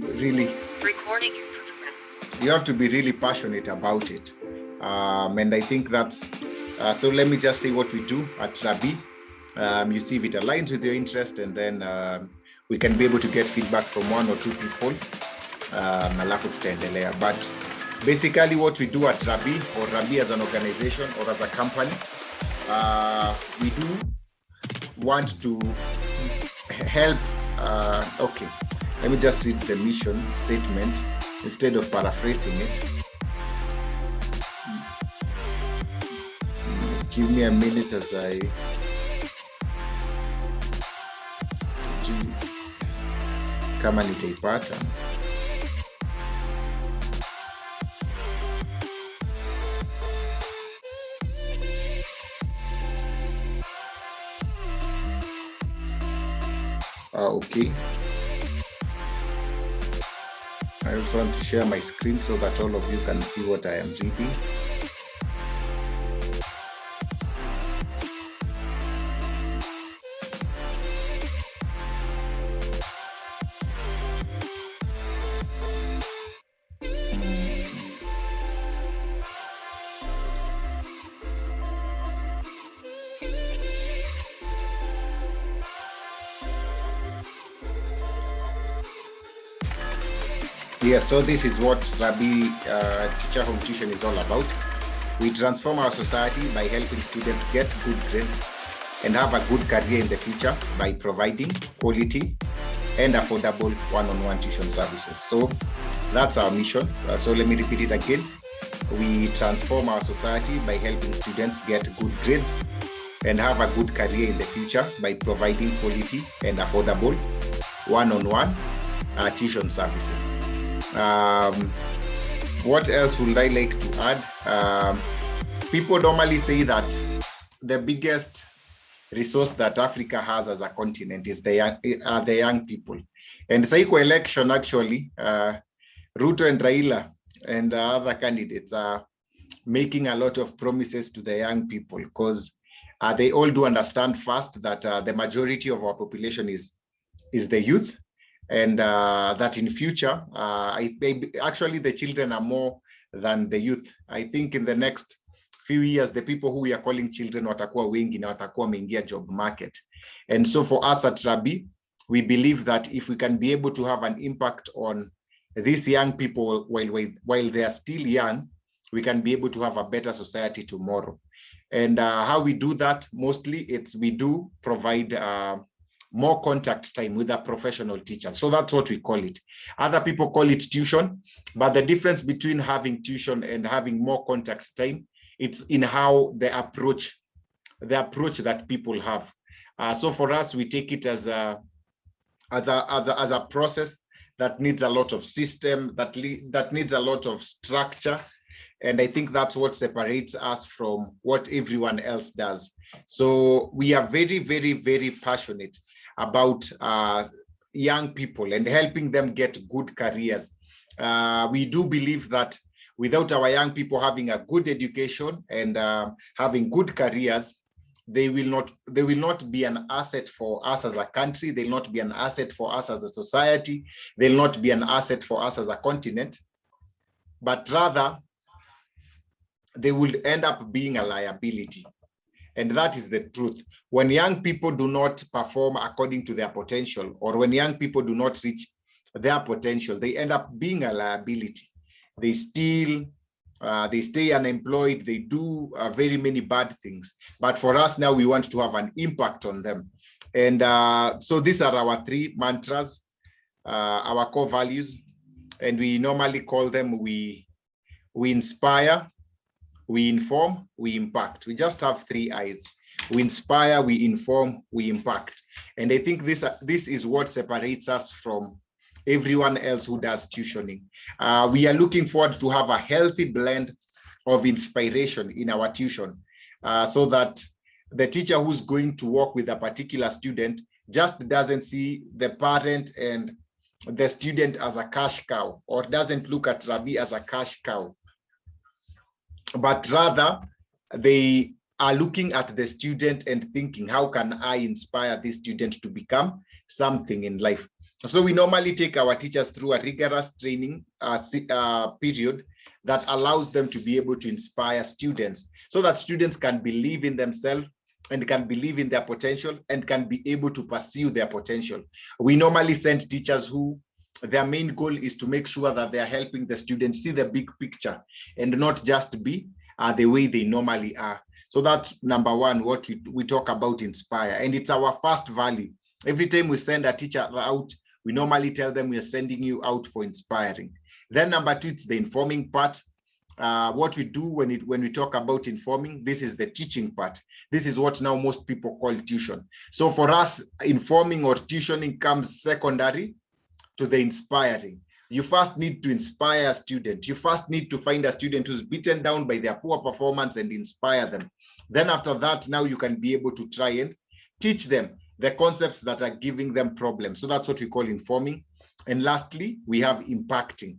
really, Recording. you have to be really passionate about it. And I think that's, so let me just say what we do at Rabi. You see if it aligns with your interest, and then we can be able to get feedback from one or two people. Alafu tutaendelea. But basically what we do at Rabi, or Rabi as an organization or as a company, we do want to help. Okay, let me just read the mission statement instead of paraphrasing it. Give me a minute as I kama nitaipata. Okay. I also want to share my screen so that all of you can see what I am reading. Yes, so this is what Rabi Teacher Home Tuition is all about. We transform our society by helping students get good grades and have a good career in the future by providing quality and affordable one-on-one tuition services. So that's our mission. So let me repeat it again. We transform our society by helping students get good grades and have a good career in the future by providing quality and affordable one-on-one tuition services. What else would I like to add? People normally say that the biggest resource that Africa has as a continent is the young people. And Saiko election, actually, Ruto and Raila and other candidates are making a lot of promises to the young people, because they all do understand first that the majority of our population is the youth. And that in future, actually the children are more than the youth. I think in the next few years, the people who we are calling children watakuwa wengi na watakuwa wameingia job market. And so for us at Rabi, we believe that if we can be able to have an impact on these young people while they are still young, we can be able to have a better society tomorrow. And how we do that, mostly we do provide more contact time with a professional teacher. So that's what we call it. Other people call it tuition, but the difference between having tuition and having more contact time, it's in how the approach that people have. So for us, we take it as a process that needs a lot of system, that needs a lot of structure. And I think that's what separates us from what everyone else does. So we are very, very, very passionate about young people and helping them get good careers. We do believe that without our young people having a good education and having good careers, they will not be an asset for us as a country. They'll not be an asset for us as a society. They'll not be an asset for us as a continent, but rather they will end up being a liability. And that is the truth. When young people do not perform according to their potential, or when young people do not reach their potential, they end up being a liability. They steal, they stay unemployed, they do very many bad things. But for us now, we want to have an impact on them. And so these are our three mantras, our core values, and we normally call them, we inspire, we inform, we impact. We just have three I's. We inspire, we inform, we impact. And I think this is what separates us from everyone else who does tuitioning. We are looking forward to have a healthy blend of inspiration in our tuition, so that the teacher who's going to work with a particular student just doesn't see the parent and the student as a cash cow, or doesn't look at Rabi as a cash cow, but rather they are looking at the student and thinking, how can I inspire this student to become something in life? So we normally take our teachers through a rigorous training period that allows them to be able to inspire students so that students can believe in themselves and can believe in their potential and can be able to pursue their potential. We normally send teachers who their main goal is to make sure that they are helping the students see the big picture and not just be the way they normally are. So that's number one, what we talk about inspire. And it's our first value. Every time we send a teacher out, we normally tell them we are sending you out for inspiring. Then number two, it's the informing part. What we do when we talk about informing, this is the teaching part. This is what now most people call tuition. So for us, informing or tuitioning comes secondary to the inspiring. You first need to inspire a student. You first need to find a student who's beaten down by their poor performance and inspire them. Then after that, now you can be able to try and teach them the concepts that are giving them problems. So that's what we call informing. And lastly, we have impacting.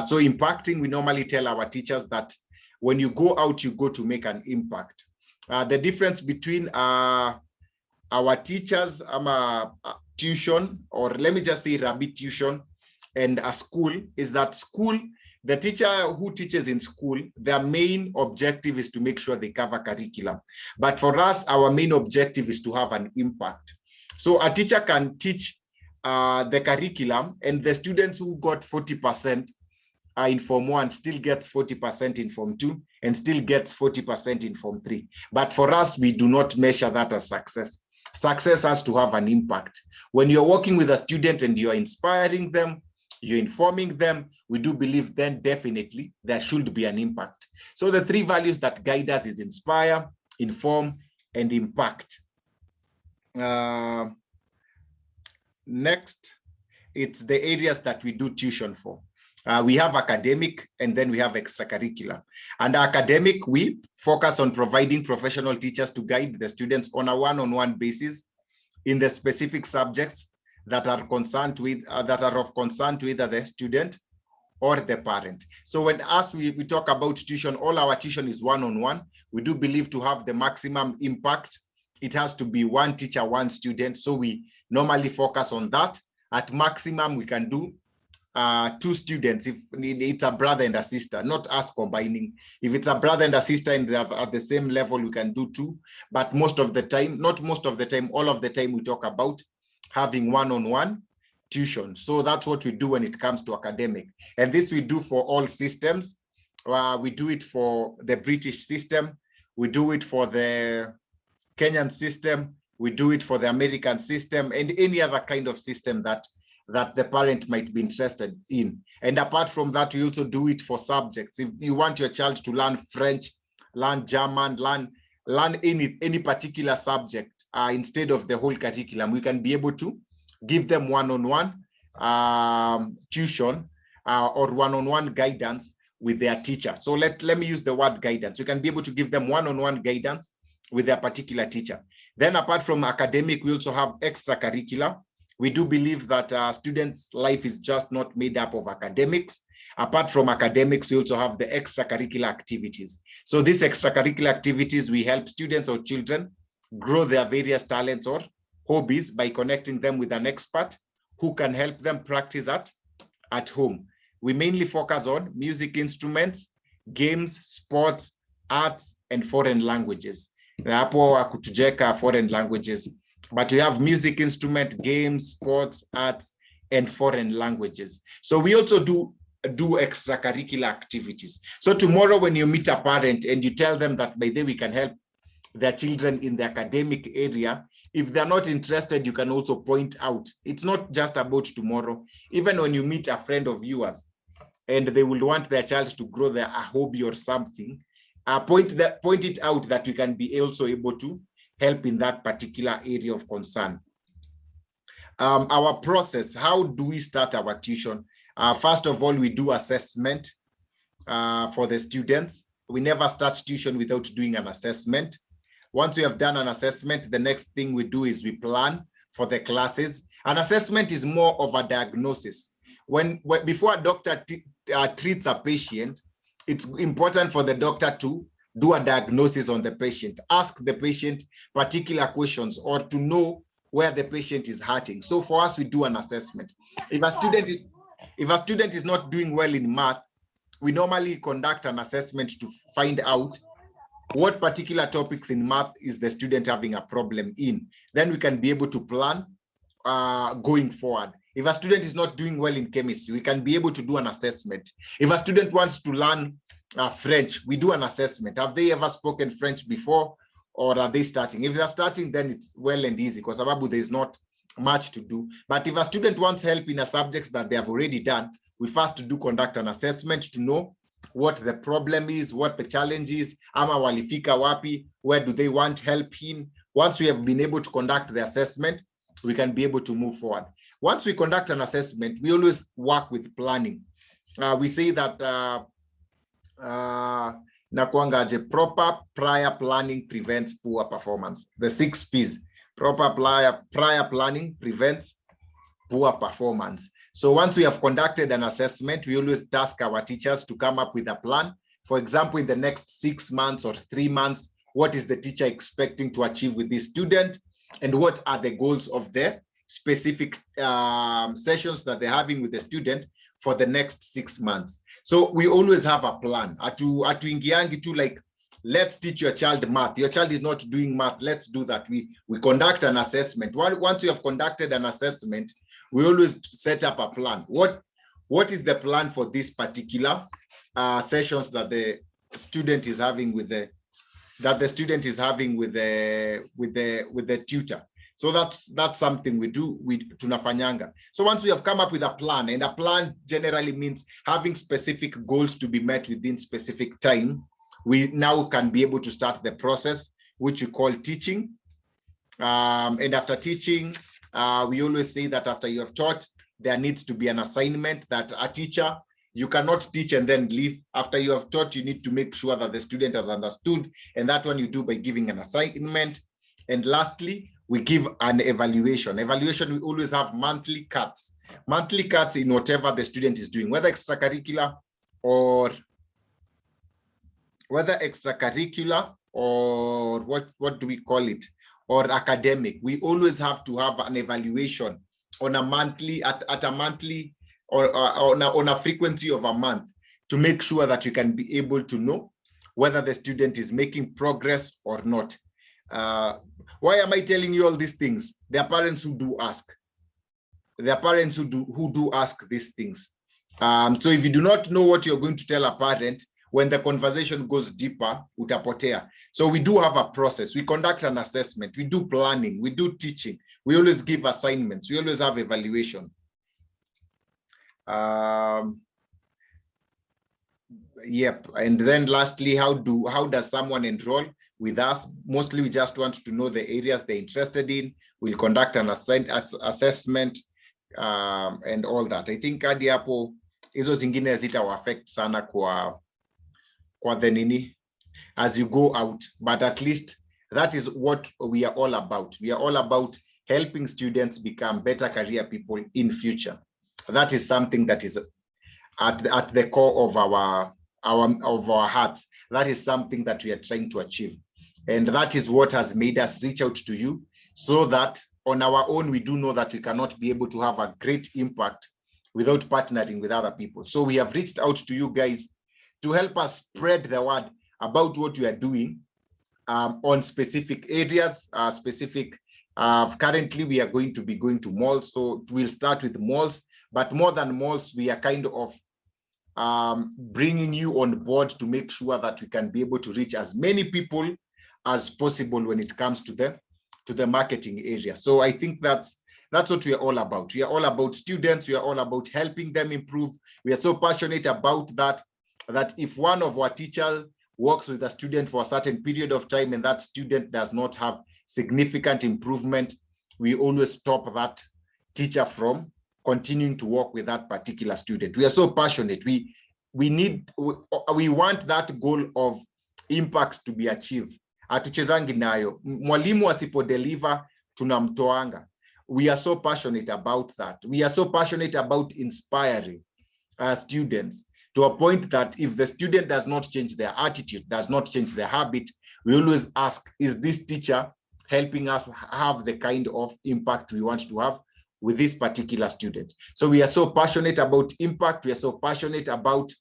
So impacting, we normally tell our teachers that when you go out, you go to make an impact. The difference between our teachers, tuition, or let me just say rabbit tuition, and a school is that school, the teacher who teaches in school, their main objective is to make sure they cover curriculum. But for us, our main objective is to have an impact. So a teacher can teach the curriculum, and the students who got 40% in Form 1 still gets 40% in Form 2 and still gets 40% in Form 3. But for us, we do not measure that as success. Success has to have an impact. When you're working with a student and you're inspiring them, you're informing them, we do believe then definitely there should be an impact. So the three values that guide us is inspire, inform, and impact. Next, it's the areas that we do tuition for. We have academic and then we have extracurricular. And academic, we focus on providing professional teachers to guide the students on a one-on-one basis in the specific subjects that are concerned with, that are of concern to either the student or the parent. So when we talk about tuition, all our tuition is one-on-one. We do believe to have the maximum impact, it has to be one teacher, one student. So we normally focus on that. At maximum, we can do 2 students if it's a brother and a sister, not us combining. If it's a brother and a sister and they're at the same level, we can do 2. But most of the time, not most of the time, all of the time, we talk about having one-on-one tuition. So that's what we do when it comes to academic. And this we do for all systems. We do it for the British system. We do it for the Kenyan system. We do it for the American system and any other kind of system that the parent might be interested in. And apart from that, we also do it for subjects. If you want your child to learn French, learn German, learn any particular subject instead of the whole curriculum, we can be able to give them one-on-one tuition or one-on-one guidance with their teacher. So let me use the word guidance. You can be able to give them one-on-one guidance with their particular teacher. Then apart from academic, we also have extracurricular. We do believe that students' life is just not made up of academics. Apart from academics, we also have the extracurricular activities. So these extracurricular activities, we help students or children grow their various talents or hobbies by connecting them with an expert who can help them practice at home. We mainly focus on music instruments, games, sports, arts, and foreign languages. Hapo hakutujeka foreign languages. But we have music instrument, games, sports, arts, and foreign languages. So we also do extracurricular activities. So tomorrow when you meet a parent and you tell them that by the way we can help their children in the academic area, if they're not interested, you can also point out. It's not just about tomorrow. Even when you meet a friend of yours and they will want their child to grow a hobby or something, point it out that we can be also able to help in that particular area of concern. Our process, how do we start our tuition? First of all, we do assessment for the students. We never start tuition without doing an assessment. Once we have done an assessment, the next thing we do is we plan for the classes. An assessment is more of a diagnosis. Before a doctor treats a patient, it's important for the doctor to do a diagnosis on the patient, ask the patient particular questions or to know where the patient is hurting. So for us, we do an assessment. If a student is not doing well in math, we normally conduct an assessment to find out what particular topics in math is the student having a problem in. Then we can be able to plan going forward. If a student is not doing well in chemistry, we can be able to do an assessment. If a student wants to learn French, we do an assessment. Have they ever spoken French before, or are they starting? If they're starting, then it's well and easy because there's not much to do. But if a student wants help in a subject that they have already done, we first conduct an assessment to know what the problem is, what the challenge is, ama walifika wapi, where do they want help in. Once we have been able to conduct the assessment, we can be able to move forward. Once we conduct an assessment, we always work with planning. We say that proper prior planning prevents poor performance. The 6 P's. Proper prior planning prevents poor performance. So once we have conducted an assessment, we always task our teachers to come up with a plan. For example, in the next 6 months or 3 months, what is the teacher expecting to achieve with this student? And what are the goals of the specific sessions that they're having with the student for the next 6 months? So we always have a plan. Atuingiangi to like, let's teach your child math. Your child is not doing math. Let's do that. We conduct an assessment. Once you have conducted an assessment, we always set up a plan. What is the plan for this particular sessions that the student is having with the tutor? So that's something we do tunafanyanga. So once we have come up with a plan, and a plan generally means having specific goals to be met within specific time, we now can be able to start the process, which we call teaching. And after teaching, we always say that after you have taught, there needs to be an assignment that a teacher, you cannot teach and then leave. After you have taught, you need to make sure that the student has understood. And that one you do by giving an assignment. And lastly, we give an evaluation. Evaluation, we always have monthly cuts. Monthly cuts in whatever the student is doing, whether extracurricular or what do we call it? Or academic. We always have to have an evaluation on a monthly, at a monthly, or on a frequency of a month, to make sure that you can be able to know whether the student is making progress or not. Why am I telling you all these things? There are parents who do ask. There are parents who do ask these things. So if you do not know what you're going to tell a parent, when the conversation goes deeper, utapotea. So we do have a process. We conduct an assessment. We do planning. We do teaching. We always give assignments. We always have evaluation. Yep. And then lastly, how does someone enroll with us? Mostly we just want to know the areas they're interested in. We'll conduct an assessment and all that. I think hadi hapo hizo zingine zita affect sana kwa the nini as you go out, but at least that is what we are all about. We are all about helping students become better career people in future. That is something that is at the core of our hearts. That is something that we are trying to achieve. And that is what has made us reach out to you, so that on our own, we do know that we cannot be able to have a great impact without partnering with other people. So we have reached out to you guys to help us spread the word about what we are doing on specific areas, currently we are going to be going to malls. So we'll start with malls, but more than malls, we are kind of bringing you on board to make sure that we can be able to reach as many people as possible when it comes to the marketing area. So I think that's what we are all about. We are all about students. We are all about helping them improve. We are so passionate about that if one of our teachers works with a student for a certain period of time and that student does not have significant improvement, we always stop that teacher from continuing to work with that particular student. We are so passionate. We want that goal of impact to be achieved. Hatuchezangi nayo. Mwalimu asipodeliver tunamtoanga. We are so passionate about that. We are so passionate about inspiring students to a point that if the student does not change their attitude, does not change their habit, we always ask, is this teacher helping us have the kind of impact we want to have with this particular student. So we are so passionate about impact. We are so passionate about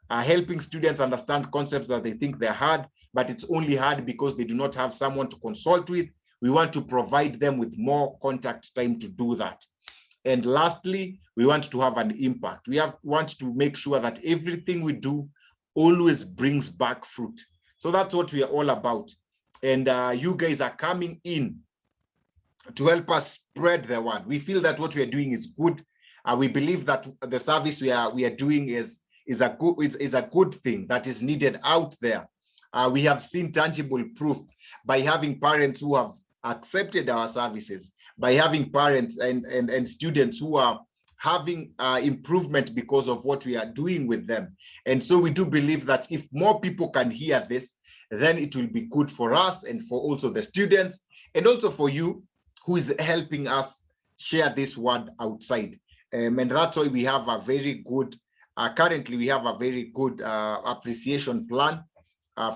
helping students understand concepts that they think they're hard, but it's only hard because they do not have someone to consult with. We want to provide them with more contact time to do that. And lastly, we want to have an impact. We want to make sure that everything we do always brings back fruit. So that's what we are all about. And you guys are coming in to help us spread the word. We feel that what we are doing is good. We believe that the service we are doing is a good thing that is needed out there. We have seen tangible proof by having parents who have accepted our services, by having parents and students who are having improvement because of what we are doing with them. And so we do believe that if more people can hear this, then it will be good for us and for also the students and also for you who is helping us share this word outside. And that's why we have a very good, currently we have a very good appreciation plan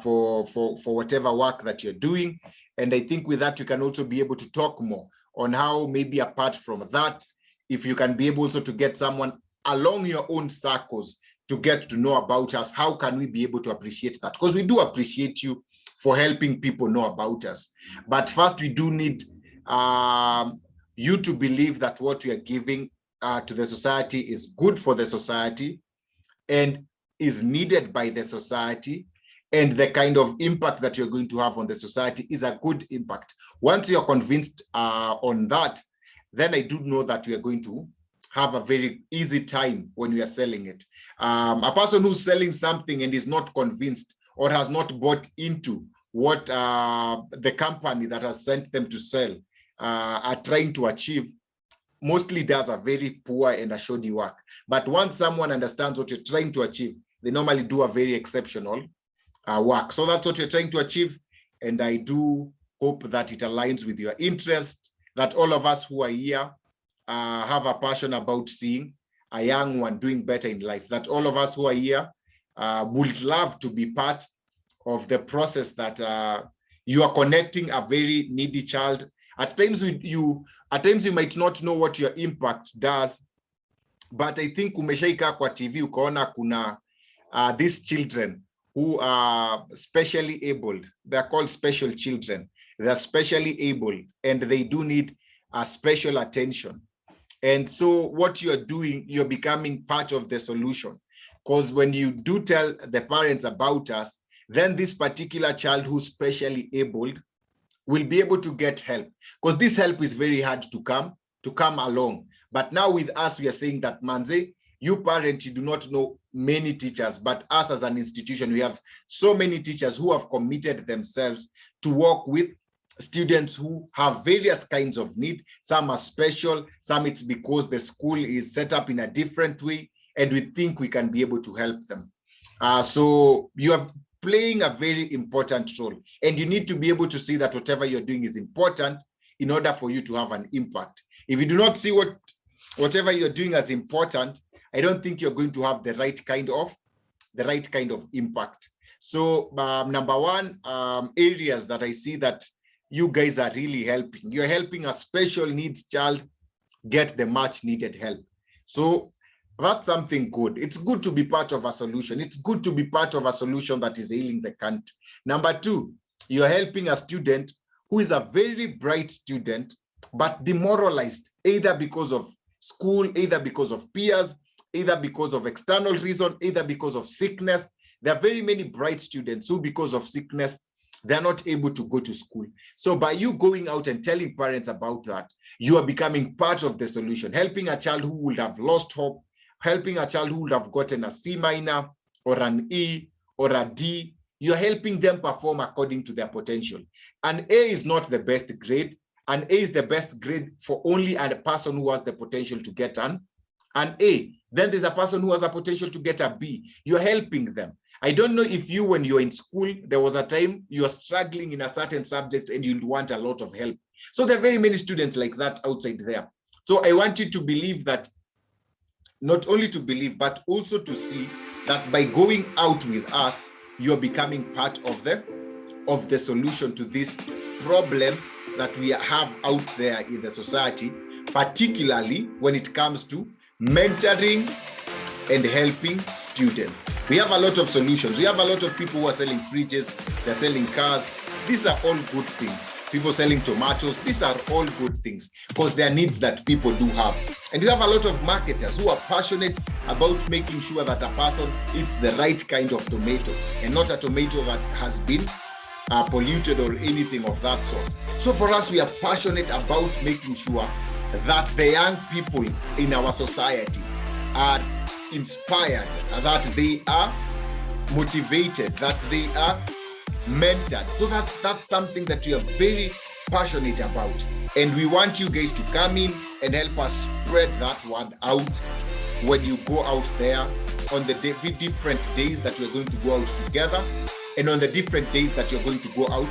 for whatever work that you're doing. And I think with that, you can also be able to talk more on how maybe apart from that, if you can be able also to get someone along your own circles to get to know about us, how can we be able to appreciate that? Because we do appreciate you for helping people know about us. But first, we do need you to believe that what we are giving to the society is good for the society and is needed by the society, and the kind of impact that you're going to have on the society is a good impact. Once you're convinced on that, then I do know that we are going to have a very easy time when we are selling it. A person who's selling something and is not convinced or has not bought into what the company that has sent them to sell are trying to achieve, mostly does a very poor and a shoddy work. But once someone understands what you're trying to achieve, they normally do a very exceptional work. So that's what you're trying to achieve. And I do hope that it aligns with your interest, that all of us who are here have a passion about seeing a young one doing better in life, that all of us who are here would love to be part of the process that you are connecting a very needy child. At times you might not know what your impact does, but I think umeshaika kwa TV ukaona kuna these children who are specially abled. They're called special children. They're specially able and they do need special attention. And so what you're doing, you're becoming part of the solution. Because when you do tell the parents about us, then this particular child who's specially abled will be able to get help. Because this help is very hard to come along. But now with us, we are saying that, Manze, you parent, you do not know many teachers, but us as an institution, we have so many teachers who have committed themselves to work with students who have various kinds of need. Some are special, some it's because the school is set up in a different way, and we think we can be able to help them. So you are playing a very important role, and you need to be able to see that whatever you're doing is important in order for you to have an impact. If you do not see whatever you're doing as important, I don't think you're going to have the right kind of impact. So number one, areas that I see that you guys are really helping. You're helping a special needs child get the much needed help. So that's something good. It's good to be part of a solution. It's good to be part of a solution that is healing the country. Number two, you're helping a student who is a very bright student, but demoralized, either because of school, either because of peers, either because of external reason, either because of sickness. There are very many bright students who, because of sickness, they're not able to go to school. So by you going out and telling parents about that, you are becoming part of the solution, helping a child who would have lost hope, helping a child who would have gotten a C minor or an E or a D. You're helping them perform according to their potential. An A is not the best grade. An A is the best grade for only a person who has the potential to get an A. Then there's a person who has a potential to get a B. You're helping them. I don't know if you, when you're in school, there was a time you are struggling in a certain subject and you'd want a lot of help. So there are very many students like that outside there. So I want you to believe that, not only to believe, but also to see that by going out with us, you're becoming part of the solution to these problems that we have out there in the society, particularly when it comes to mentoring and helping students. We have a lot of solutions. We have a lot of people who are selling fridges, they're selling cars. These are all good things. People selling tomatoes, these are all good things because they are needs that people do have. And we have a lot of marketers who are passionate about making sure that a person eats the right kind of tomato and not a tomato that has been polluted or anything of that sort. So for us, we are passionate about making sure that the young people in our society are inspired, that they are motivated, that they are mentored. So that's something that we are very passionate about, and we want you guys to come in and help us spread that word out when you go out there on the different days that we're going to go out together, and on the different days that you're going to go out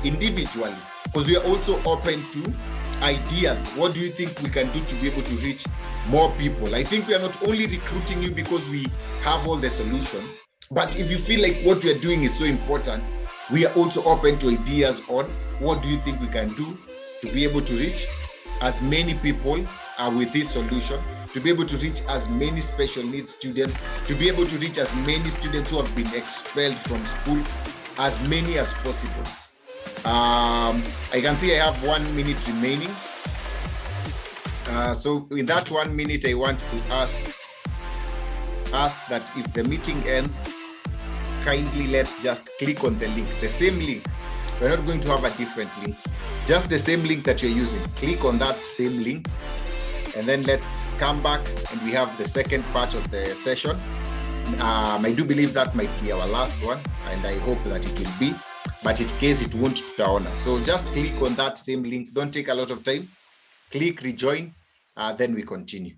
individually, because we are also open to ideas. What do you think we can do to be able to reach more people? I think we are not only recruiting you because we have all the solution, but if you feel like what we are doing is so important, we are also open to ideas on what do you think we can do to be able to reach as many people with this solution, to be able to reach as many special needs students, to be able to reach as many students who have been expelled from school, as many as possible. I can see I have 1 minute remaining. So in that 1 minute, I want to ask that if the meeting ends, kindly let's just click on the link, the same link. We're not going to have a different link, just the same link that you're using. Click on that same link, and then let's come back and we have the second part of the session. I do believe that might be our last one, and I hope that it will be, but in case it won't, tutaona. So just click on that same link. Don't take a lot of time. Click rejoin, then we continue.